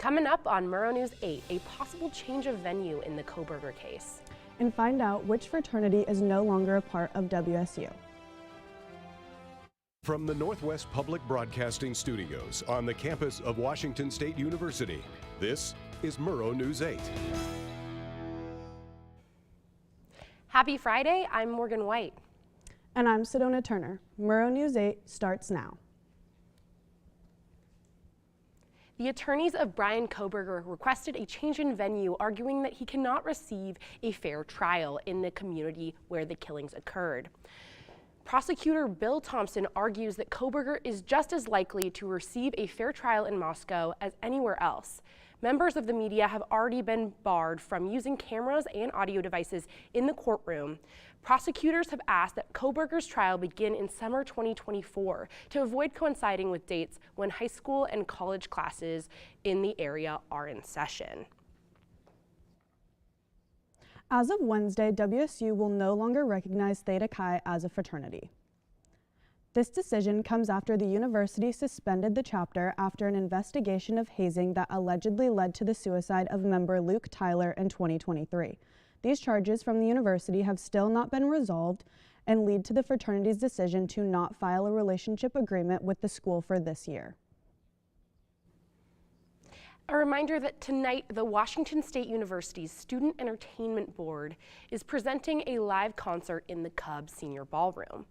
Coming up on Murrow News 8, a possible change of venue in the Kohberger case. And find out which fraternity is no longer a part of WSU. From the Northwest Public Broadcasting Studios on the campus of Washington State University, this is Murrow News 8. Happy Friday, I'm Morgan White. And I'm Sedona Turner. Murrow News 8 starts now. The attorneys of Brian Kohberger requested a change in venue, arguing that he cannot receive a fair trial in the community where the killings occurred. Prosecutor Bill Thompson argues that Kohberger is just as likely to receive a fair trial in Moscow as anywhere else. Members of the media have already been barred from using cameras and audio devices in the courtroom. Prosecutors have asked that Kohberger's trial begin in summer 2024 to avoid coinciding with dates when high school and college classes in the area are in session. As of Wednesday, WSU will no longer recognize Theta Chi as a fraternity. This decision comes after the university suspended the chapter after an investigation of hazing that allegedly led to the suicide of member Luke Tyler in 2023. These charges from the university have still not been resolved and lead to the fraternity's decision to not file a relationship agreement with the school for this year. A reminder that tonight, the Washington State University's Student Entertainment Board is presenting a live concert in the Cub Senior Ballroom.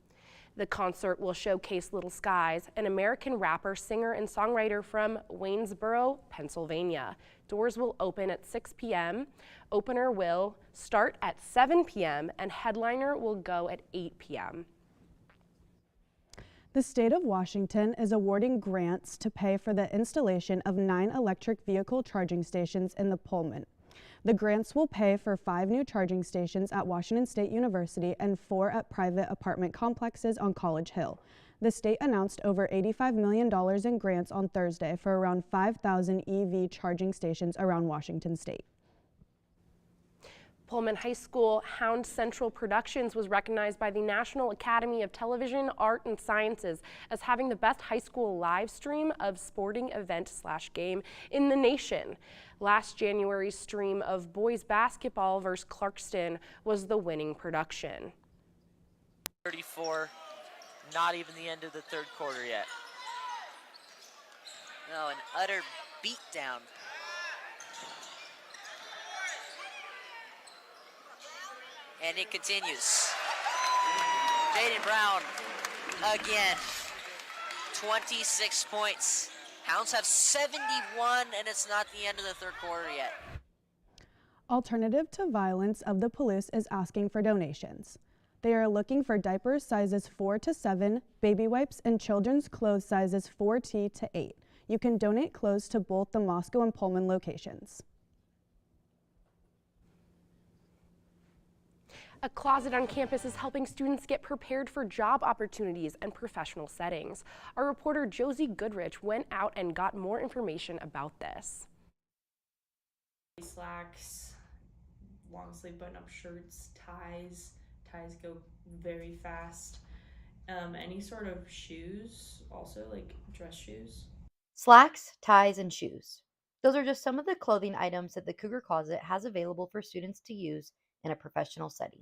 The concert will showcase Little Skies, an American rapper, singer, and songwriter from Waynesboro, Pennsylvania. Doors will open at 6 p.m. Opener will start at 7 p.m. and headliner will go at 8 p.m. The state of Washington is awarding grants to pay for the installation of 9 electric vehicle charging stations in the Pullman. The grants will pay for 5 new charging stations at Washington State University and 4 at private apartment complexes on College Hill. The state announced over $85 million in grants on Thursday for around 5,000 EV charging stations around Washington State. Pullman High School Hound Central Productions was recognized by the National Academy of Television, Art, and Sciences as having the best high school live stream of sporting event/game in the nation. Last January's stream of boys basketball versus Clarkston was the winning production. 34, not even the end of the third quarter yet. No, an utter beatdown. And it continues. Jaden Brown again. 26 points. Hounds have 71, and it's not the end of the third quarter yet. Alternative to Violence of the Police is asking for donations. They are looking for diapers sizes 4 to 7, baby wipes, and children's clothes sizes 4T to 8. You can donate clothes to both the Moscow and Pullman locations. A closet on campus is helping students get prepared for job opportunities and professional settings. Our reporter Josie Goodrich went out and got more information about this. Slacks, long sleeve button-up shirts, ties. Ties go very fast. Any sort of shoes, also like dress shoes. Slacks, ties, and shoes. Those are just some of the clothing items that the Cougar Closet has available for students to use in a professional setting.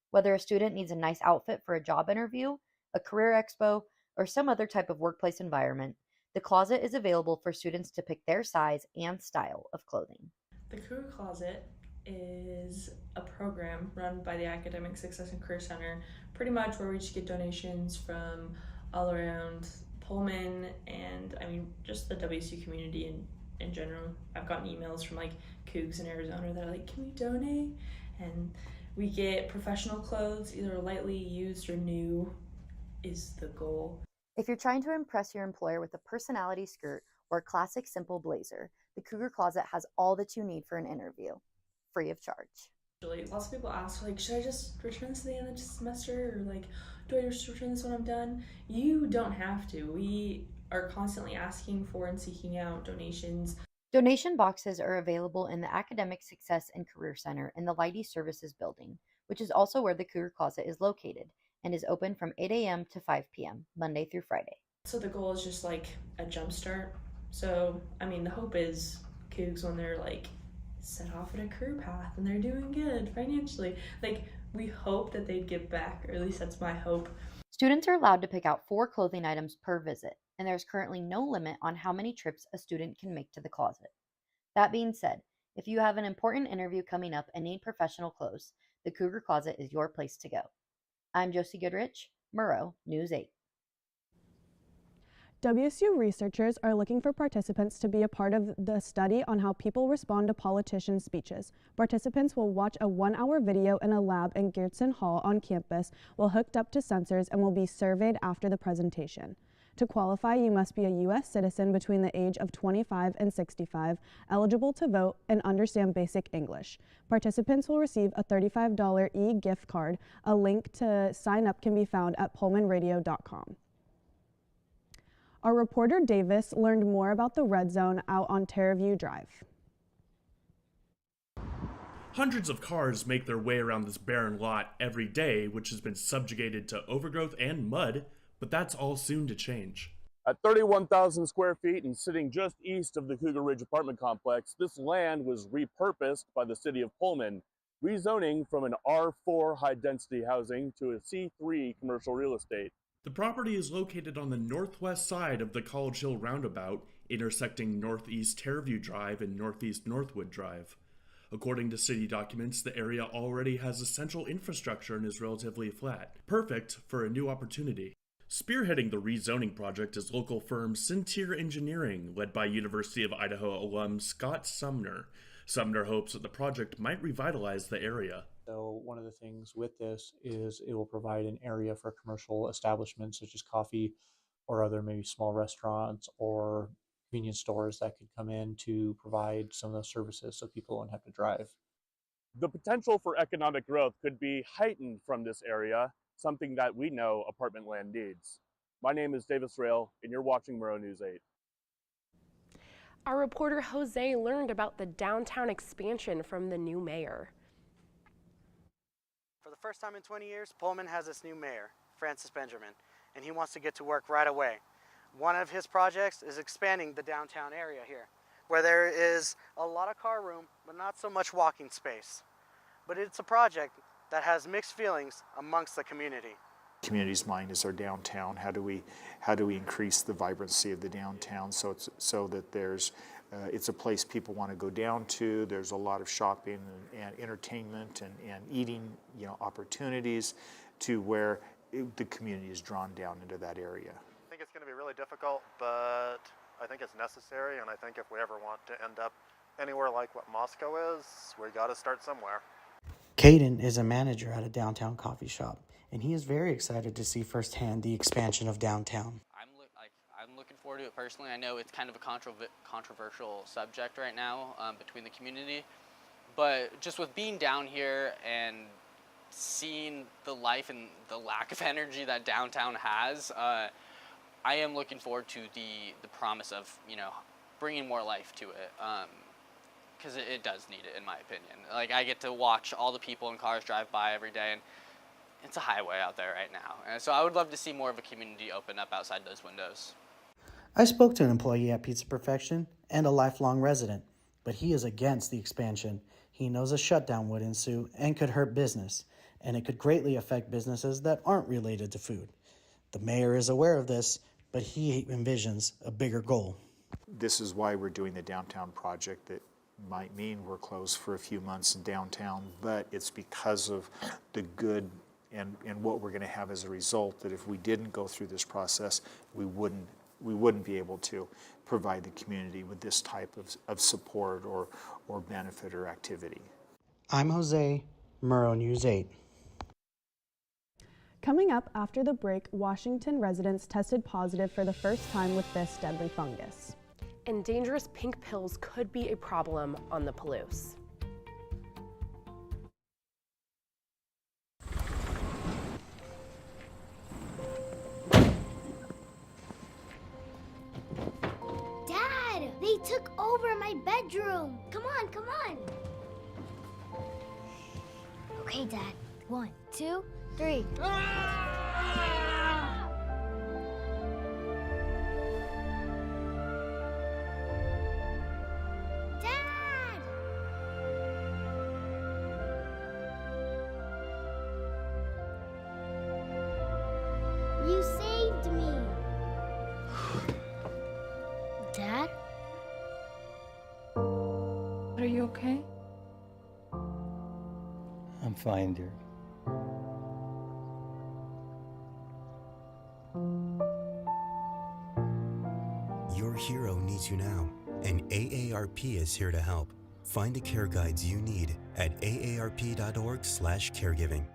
Whether a student needs a nice outfit for a job interview, a career expo, or some other type of workplace environment, the closet is available for students to pick their size and style of clothing. The Cougar Closet is a program run by the Academic Success and Career Center, pretty much where we just get donations from all around Pullman and just the WSU community in general. I've gotten emails from like Cougs in Arizona that are like, can we donate? And we get professional clothes, either lightly used or new is the goal. If you're trying to impress your employer with a personality skirt or a classic simple blazer, the Cougar Closet has all that you need for an interview, free of charge. Lots of people ask, like, should I just return this to the end of the semester? Or like, do I just return this when I'm done? You don't have to. We are constantly asking for and seeking out donations. Donation boxes are available in the Academic Success and Career Center in the Leidy Services Building, which is also where the Cougar Closet is located and is open from 8 a.m. to 5 p.m., Monday through Friday. So the goal is just like a jump start. So, the hope is Cougs when they're like set off at a career path and they're doing good financially. Like, we hope that they'd give back, or at least that's my hope. Students are allowed to pick out 4 clothing items per visit, and there's currently no limit on how many trips a student can make to the closet. That being said, if you have an important interview coming up and need professional clothes, the Cougar Closet is your place to go. I'm Josie Goodrich, Murrow, News 8. WSU researchers are looking for participants to be a part of the study on how people respond to politicians' speeches. Participants will watch a 1-hour video in a lab in Geertsen Hall on campus while hooked up to sensors and will be surveyed after the presentation. To qualify, you must be a U.S. citizen between the age of 25 and 65, eligible to vote, and understand basic English. Participants will receive a $35 e-gift card. A link to sign up can be found at pullmanradio.com. Our reporter Davis learned more about the Red Zone out on Terraview Drive. Hundreds of cars make their way around this barren lot every day, which has been subjugated to overgrowth and mud, but that's all soon to change. At 31,000 square feet and sitting just east of the Cougar Ridge apartment complex, this land was repurposed by the city of Pullman, rezoning from an R4 high-density housing to a C3 commercial real estate. The property is located on the northwest side of the College Hill roundabout, intersecting Northeast Terraview Drive and Northeast Northwood Drive. According to city documents, the area already has essential infrastructure and is relatively flat, perfect for a new opportunity. Spearheading the rezoning project is local firm Cintier Engineering, led by University of Idaho alum Scott Sumner. Sumner hopes that the project might revitalize the area. So one of the things with this is it will provide an area for commercial establishments such as coffee or other maybe small restaurants or convenience stores that could come in to provide some of those services so people won't have to drive. The potential for economic growth could be heightened from this area, something that we know apartment land needs. My name is Davis Rail, and you're watching Murrow News 8. Our reporter Jose learned about the downtown expansion from the new mayor. For the first time in 20 years, Pullman has its new mayor, Francis Benjamin, and he wants to get to work right away. One of his projects is expanding the downtown area here, where there is a lot of car room, but not so much walking space. But it's a project that has mixed feelings amongst the community. Community's mind is our downtown. How do we increase the vibrancy of the downtown so that there's it's a place people want to go down to. There's a lot of shopping and entertainment and eating opportunities to where the community is drawn down into that area. I think it's going to be really difficult, but I think it's necessary, and I think if we ever want to end up anywhere like what Moscow is, we got to start somewhere. Caden is a manager at a downtown coffee shop, and he is very excited to see firsthand the expansion of downtown. I'm looking forward to it personally. I know it's kind of a controversial subject right now between the community, but just with being down here and seeing the life and the lack of energy that downtown has, I am looking forward to the promise of bringing more life to it. Because it does need it, in my opinion. Like, I get to watch all the people and cars drive by every day, and it's a highway out there right now. And so I would love to see more of a community open up outside those windows. I spoke to an employee at Pizza Perfection and a lifelong resident, but he is against the expansion. He knows a shutdown would ensue and could hurt business, and it could greatly affect businesses that aren't related to food. The mayor is aware of this, but he envisions a bigger goal. This is why we're doing the downtown project. That might mean we're closed for a few months in downtown, but it's because of the good and what we're going to have as a result that if we didn't go through this process, we wouldn't be able to provide the community with this type of support or benefit or activity. I'm Jose, Murrow News 8. Coming up after the break, Washington residents tested positive for the first time with this deadly fungus. And dangerous pink pills could be a problem on the Palouse. Dad, they took over my bedroom. Come on, come on. Okay, Dad. 1, 2, 3. Dad! to me. Dad? Are you okay? I'm fine, dear. Your hero needs you now, and AARP is here to help. Find the care guides you need at aarp.org/caregiving.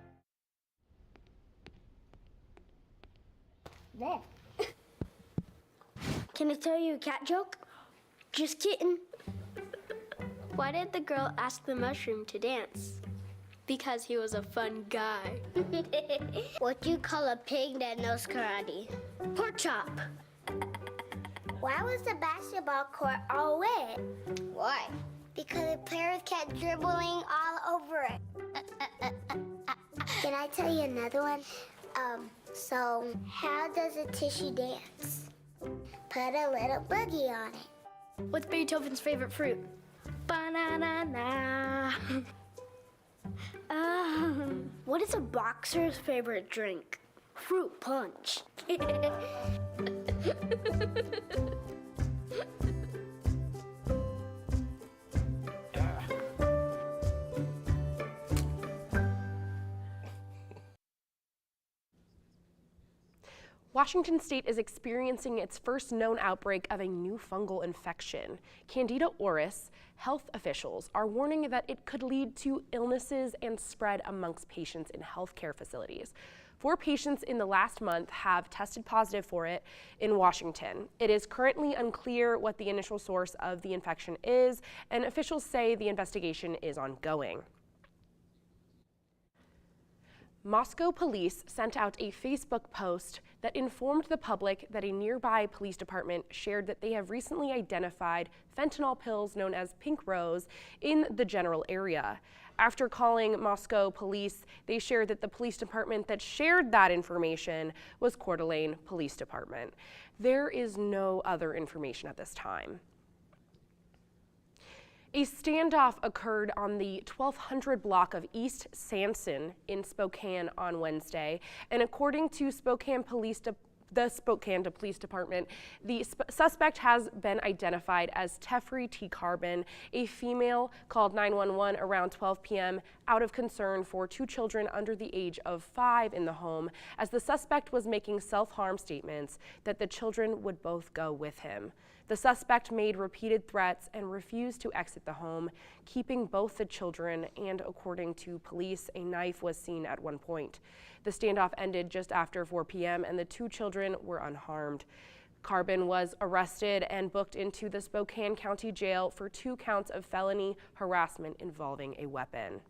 There. Can I tell you a cat joke? Just kidding. Why did the girl ask the mushroom to dance? Because he was a fun guy. What do you call a pig that knows karate? Pork chop. Why was the basketball court all wet? Why? Because the players kept dribbling all over it. Can I tell you another one? So how does a tissue dance? Put a little boogie on it. What's Beethoven's favorite fruit? Banana. What is a boxer's favorite drink? Fruit punch. Washington State is experiencing its first known outbreak of a new fungal infection, Candida auris. Health officials are warning that it could lead to illnesses and spread amongst patients in healthcare facilities. 4 patients in the last month have tested positive for it in Washington. It is currently unclear what the initial source of the infection is, and officials say the investigation is ongoing. Moscow police sent out a Facebook post that informed the public that a nearby police department shared that they have recently identified fentanyl pills known as Pink Rose in the general area. After calling Moscow police, they shared that the police department that shared that information was Coeur d'Alene Police Department. There is no other information at this time. A standoff occurred on the 1200 block of East Sanson in Spokane on Wednesday, and according to the Spokane Police Department, the suspect has been identified as Tefri T. Carbon. A female called 911 around 12 p.m. out of concern for 2 children under the age of 5 in the home, as the suspect was making self-harm statements that the children would both go with him. The suspect made repeated threats and refused to exit the home, keeping both the children, and according to police, a knife was seen at one point. The standoff ended just after 4 p.m. and the 2 children were unharmed. Carbon was arrested and booked into the Spokane County Jail for 2 counts of felony harassment involving a weapon.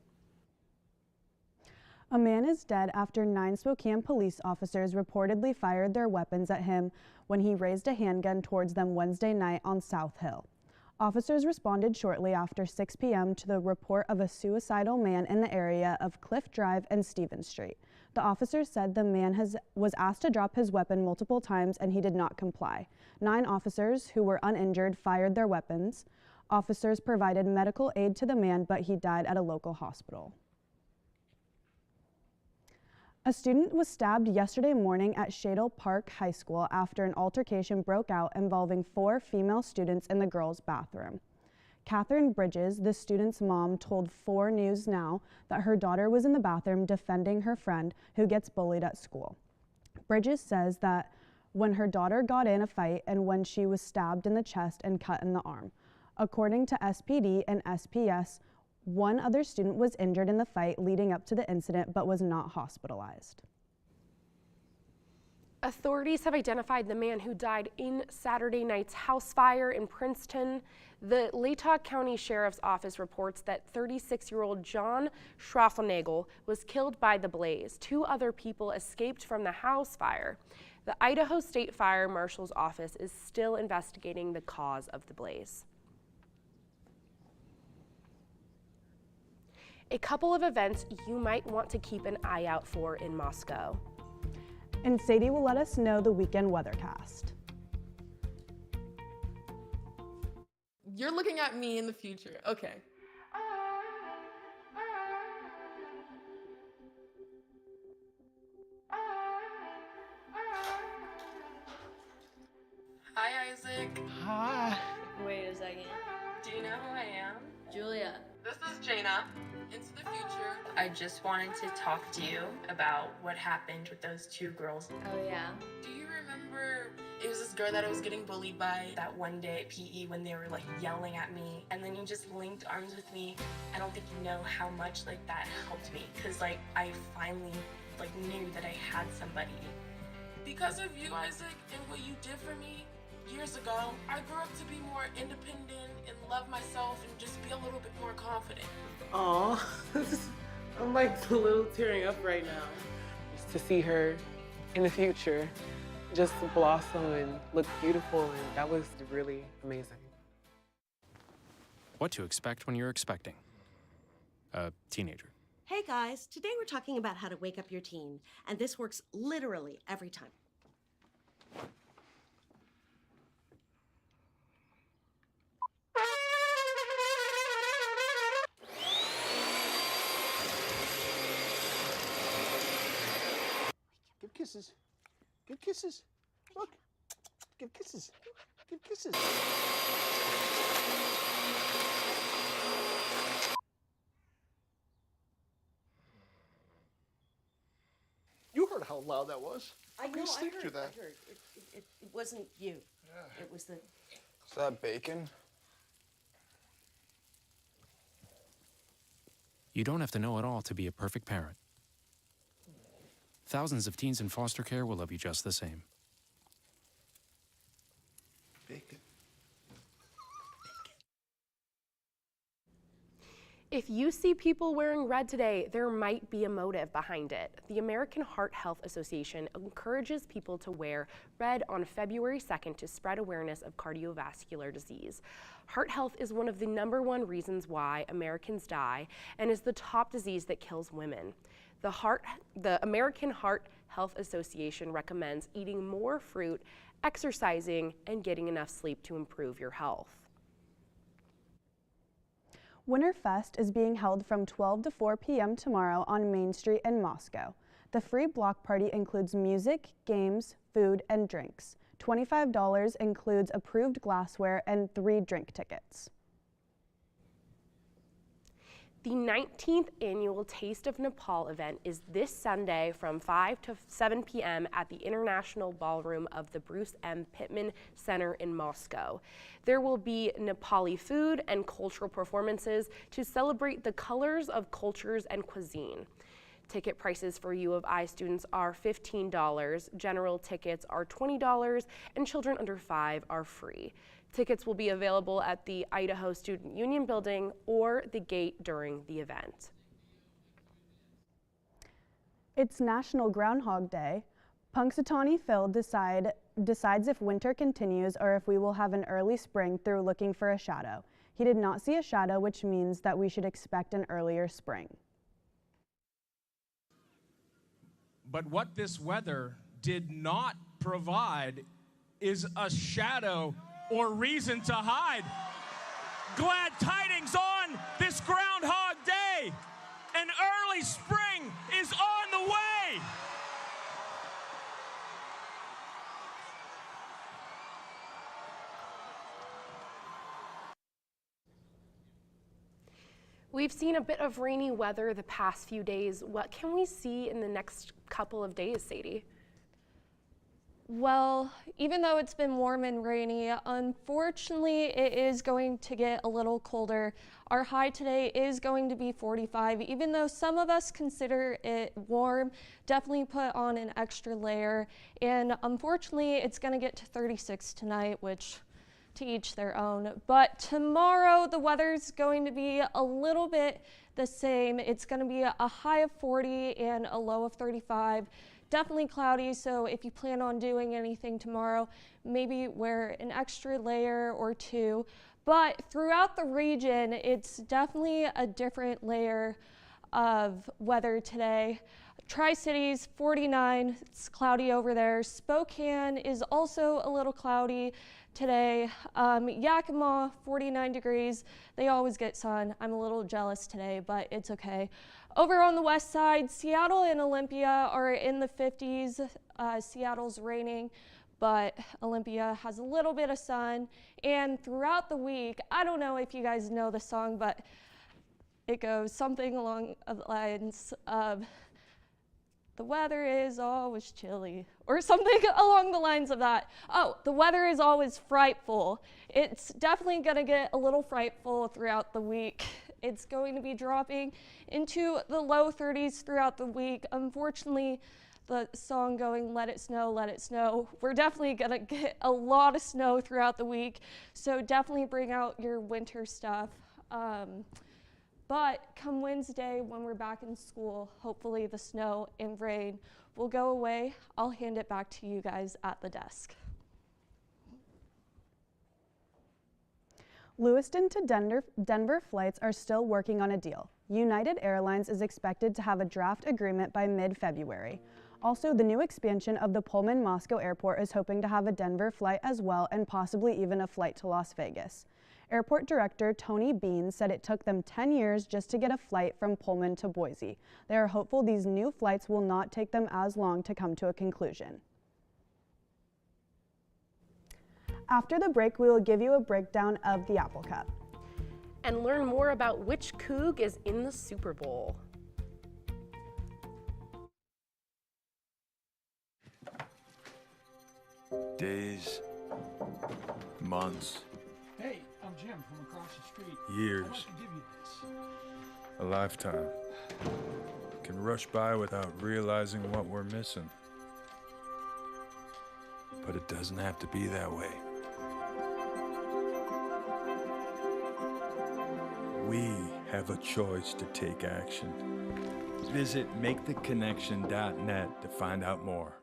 A man is dead after 9 Spokane police officers reportedly fired their weapons at him when he raised a handgun towards them Wednesday night on South Hill. Officers responded shortly after 6 p.m. to the report of a suicidal man in the area of Cliff Drive and Stevens Street. The officers said the man was asked to drop his weapon multiple times and he did not comply. 9 officers who were uninjured fired their weapons. Officers provided medical aid to the man, but he died at a local hospital. A student was stabbed yesterday morning at Shadle Park High School after an altercation broke out involving 4 female students in the girls' bathroom. Catherine Bridges, the student's mom, told 4 News Now that her daughter was in the bathroom defending her friend who gets bullied at school. Bridges says that when her daughter got in a fight and when she was stabbed in the chest and cut in the arm. According to SPD and SPS, 1 other student was injured in the fight leading up to the incident but was not hospitalized. Authorities have identified the man who died in Saturday night's house fire in Princeton. The Latah County Sheriff's Office reports that 36-year-old John Schraffenagel was killed by the blaze. 2 other people escaped from the house fire. The Idaho State Fire Marshal's office is still investigating the cause of the blaze. A couple of events you might want to keep an eye out for in Moscow. And Sadie will let us know the weekend weathercast. You're looking at me in the future. Okay. Isaac. Hi. Wait a second. Do you know who I am? Julia. This is Jaina. Into the future. I just wanted to talk to you about what happened with those two girls. Oh, yeah? Do you remember it was this girl that I was getting bullied by that one day at PE when they were like yelling at me, and then you just linked arms with me? I don't think you know how much like that helped me, because like I finally like knew that I had somebody. Because of you, Isaac, and what you did for me years ago, I grew up to be more independent and love myself and just be a little bit more confident. Aw, I'm like a little tearing up right now. Just to see her in the future just blossom and look beautiful, and that was really amazing. What to expect when you're expecting a teenager. Hey guys, today we're talking about how to wake up your teen, and this works literally every time. Give kisses. Give kisses. Look. Give kisses. Give kisses. You heard how loud that was. I know, I heard. It wasn't you. Yeah. It was the... Is that bacon? You don't have to know it all to be a perfect parent. Thousands of teens in foster care will love you just the same. Bacon. If you see people wearing red today, there might be a motive behind it. The American Heart Health Association encourages people to wear red on February 2nd to spread awareness of cardiovascular disease. Heart health is one of the #1 reasons why Americans die and is the top disease that kills women. The American Heart Health Association recommends eating more fruit, exercising, and getting enough sleep to improve your health. Winterfest is being held from 12 to 4 p.m. tomorrow on Main Street in Moscow. The free block party includes music, games, food, and drinks. $25 includes approved glassware and 3 drink tickets. The 19th annual Taste of Nepal event is this Sunday from 5 to 7 p.m. at the International Ballroom of the Bruce M. Pittman Center in Moscow. There will be Nepali food and cultural performances to celebrate the colors of cultures and cuisine. Ticket prices for U of I students are $15, general tickets are $20, and children under 5 are free. Tickets will be available at the Idaho Student Union building or the gate during the event. It's National Groundhog Day. Punxsutawney Phil decides if winter continues or if we will have an early spring through looking for a shadow. He did not see a shadow, which means that we should expect an earlier spring. But what this weather did not provide is a shadow or reason to hide. Glad tidings on this Groundhog Day. An early spring is on the way. We've seen a bit of rainy weather the past few days. What can we see in the next couple of days, Sadie? Well, even though it's been warm and rainy, unfortunately it is going to get a little colder. Our high today is going to be 45, even though some of us consider it warm. Definitely put on an extra layer. And unfortunately, it's going to get to 36 tonight, which to each their own. But tomorrow, the weather's going to be a little bit the same. It's going to be a high of 40 and a low of 35. Definitely cloudy, so if you plan on doing anything tomorrow, maybe wear an extra layer or 2. But throughout the region, it's definitely a different layer of weather today. Tri-Cities, 49, it's cloudy over there. Spokane is also a little cloudy today. Yakima, 49 degrees. They always get sun. I'm a little jealous today, but it's okay. Over on the west side, Seattle and Olympia are in the 50s. Seattle's raining, but Olympia has a little bit of sun. And throughout the week, I don't know if you guys know the song, but it goes something along the lines of, the weather is always chilly, or something along the lines of that. Oh, the weather is always frightful. It's definitely gonna get a little frightful throughout the week. It's going to be dropping into the low 30s throughout the week. Unfortunately, the song going, let it snow, we're definitely gonna get a lot of snow throughout the week, so definitely bring out your winter stuff. But come Wednesday, when we're back in school, hopefully the snow and rain will go away. I'll hand it back to you guys at the desk. Lewiston to Denver flights are still working on a deal. United Airlines is expected to have a draft agreement by mid-February. Also, the new expansion of the Pullman-Moscow Airport is hoping to have a Denver flight as well, and possibly even a flight to Las Vegas. Airport Director Tony Bean said it took them 10 years just to get a flight from Pullman to Boise. They are hopeful these new flights will not take them as long to come to a conclusion. After the break, we will give you a breakdown of the Apple Cup. And learn more about which Coug is in the Super Bowl. Days, months, Hey, I'm Jim from across the street. years, I'd like to give you this. a lifetime can rush by without realizing what we're missing. But it doesn't have to be that way. We have a choice to take action. Visit maketheconnection.net to find out more.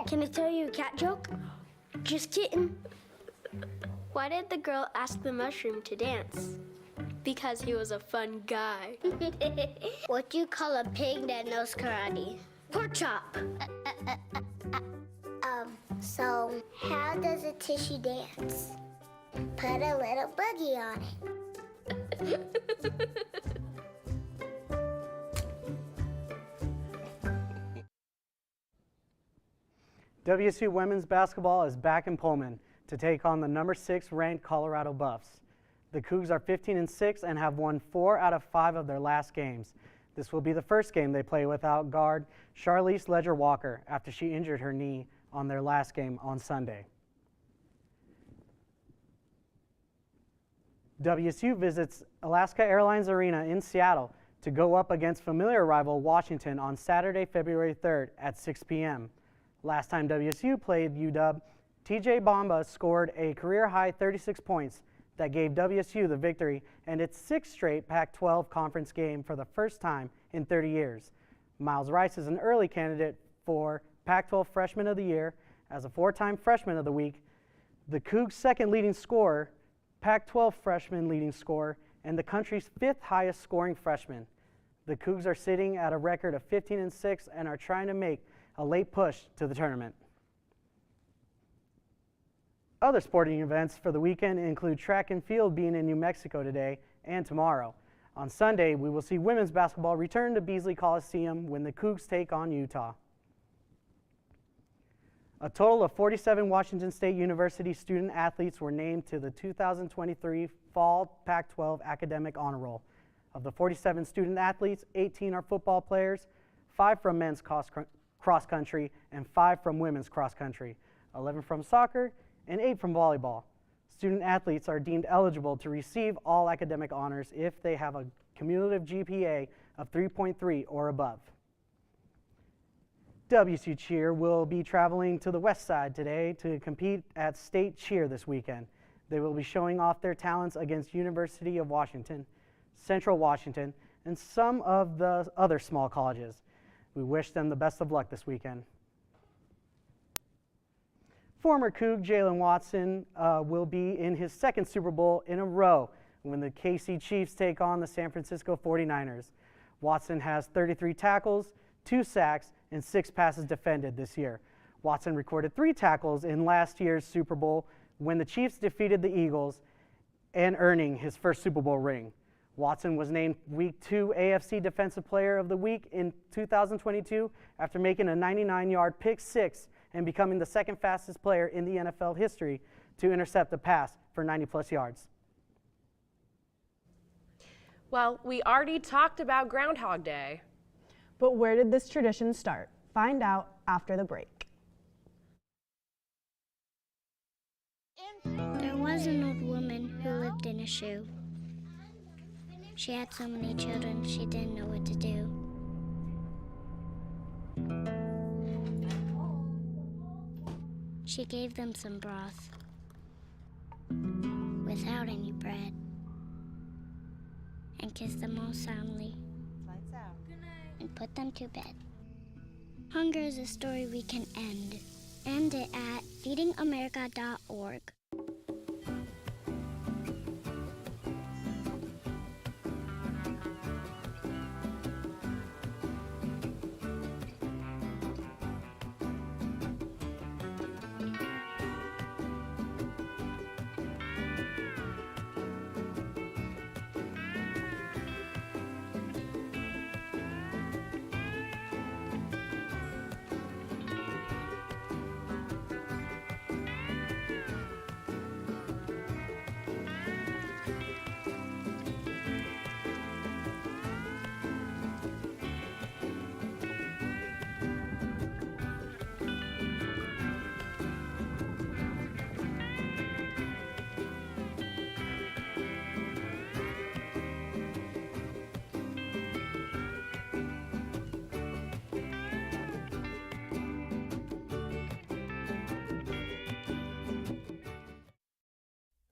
Can I tell you a cat joke? Just kidding. Why did the girl ask the mushroom to dance? Because he was a fun guy. What do you call a pig that knows karate? Pork chop. So how does a tissue dance? Put a little boogie on it. WSU women's basketball is back in Pullman to take on the number 6 ranked Colorado Buffs. The Cougs are 15-6 and have won 4 out of 5 of their last games. This will be the first game they play without guard Charlize Ledger-Walker after she injured her knee on their last game on Sunday. WSU visits Alaska Airlines Arena in Seattle to go up against familiar rival Washington on Saturday, February 3rd at 6 p.m. Last time WSU played UW, TJ Bamba scored a career-high 36 points that gave WSU the victory and its 6th straight Pac-12 conference game for the first time in 30 years. Miles Rice is an early candidate for Pac-12 Freshman of the Year as a 4-time Freshman of the Week, the Cougs' second leading scorer, Pac-12 freshman leading scorer, and the country's 5th highest scoring freshman. The Cougs are sitting at a record of 15-6 and are trying to make a late push to the tournament. Other sporting events for the weekend include track and field being in New Mexico today and tomorrow. On Sunday, we will see women's basketball return to Beasley Coliseum when the Cougs take on Utah. A total of 47 Washington State University student athletes were named to the 2023 Fall Pac-12 Academic Honor Roll. Of the 47 student athletes, 18 are football players, 5 from men's cross country, and 5 from women's cross country, 11 from soccer, and 8 from volleyball. Student athletes are deemed eligible to receive all academic honors if they have a cumulative GPA of 3.3 or above. WSU Cheer will be traveling to the West Side today to compete at State Cheer this weekend. They will be showing off their talents against University of Washington, Central Washington, and some of the other small colleges. We wish them the best of luck this weekend. Former Coug Jalen Watson will be in his 2nd Super Bowl in a row when the KC Chiefs take on the San Francisco 49ers. Watson has 33 tackles, 2 sacks, and 6 passes defended this year. Watson recorded 3 tackles in last year's Super Bowl when the Chiefs defeated the Eagles and earning his first Super Bowl ring. Watson was named Week 2 AFC Defensive Player of the Week in 2022 after making a 99-yard pick six and becoming the 2nd fastest player in the NFL history to intercept a pass for 90-plus yards. Well, we already talked about Groundhog Day. But where did this tradition start? Find out after the break. There was an old woman who lived in a shoe. She had so many children, she didn't know what to do. She gave them some broth without any bread and kissed them all soundly and put them to bed. Hunger is a story we can end. End it at feedingamerica.org.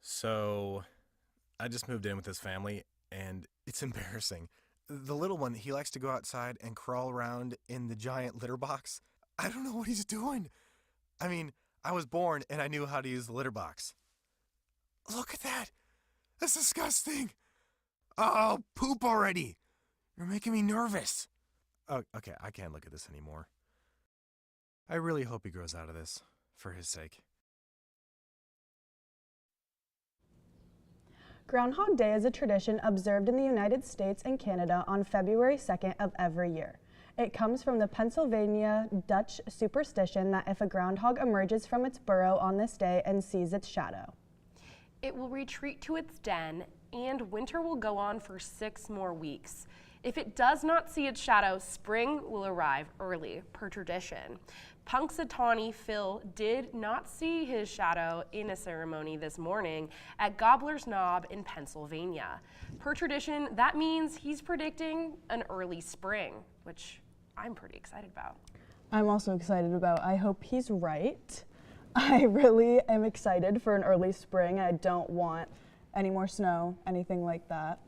So, I just moved in with his family, and it's embarrassing. The little one, he likes to go outside and crawl around in the giant litter box. I don't know what he's doing. I mean, I was born and I knew how to use the litter box. Look at that. That's disgusting. Oh, poop already. You're making me nervous. Oh, okay, I can't look at this anymore. I really hope he grows out of this, for his sake. Groundhog Day is a tradition observed in the United States and Canada on February 2nd of every year. It comes from the Pennsylvania Dutch superstition that if a groundhog emerges from its burrow on this day and sees its shadow, it will retreat to its den, and winter will go on for 6 more weeks. If it does not see its shadow, spring will arrive early, per tradition. Punxsutawney Phil did not see his shadow in a ceremony this morning at Gobbler's Knob in Pennsylvania. Per tradition, that means he's predicting an early spring, which I'm pretty excited about. I'm also excited about. I hope he's right. I really am excited for an early spring. I don't want any more snow, anything like that.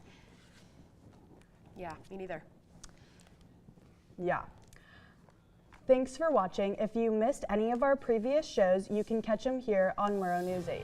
Yeah, me neither. Yeah. Thanks for watching. If you missed any of our previous shows, you can catch them here on Murrow News 8.